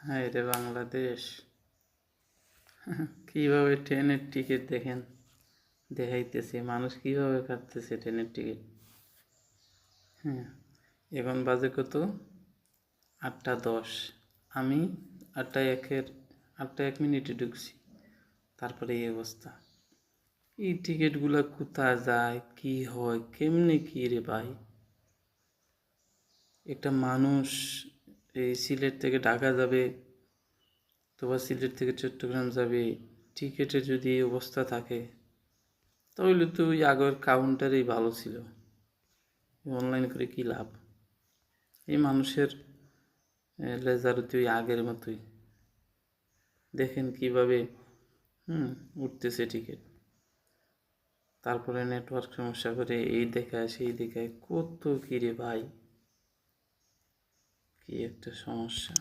হ্যাঁ রে বাংলাদেশ। কিভাবে ট্রেনের টিকিট দেখেন দেখাইতেছে, মানুষ কিভাবে কাটতেছে ট্রেনের টিকিট। হ্যাঁ, এখন বাজে কত? 8:10। আমি 8:01 ঢুকছি, তারপরে এই অবস্থা। এই টিকিটগুলো কোথায় যায়, কি হয়, কেমনে কি রে ভাই? একটা মানুষ এই সিলেট থেকে ঢাকা যাবে, তোমার সিলেট থেকে চট্টগ্রাম যাবে, টিকিটের যদি এই অবস্থা থাকে, তাহলে তো ওই আগের কাউন্টারেই ভালো ছিল। অনলাইন করে কী লাভ? এই মানুষের লেজার তুই আগের মতোই দেখেন কিভাবে উঠতেছে টিকিট। তারপরে নেটওয়ার্ক সমস্যা করে এই দেখায় সেই দেখায়, কত কী রে ভাই, কি একটা সমস্যা।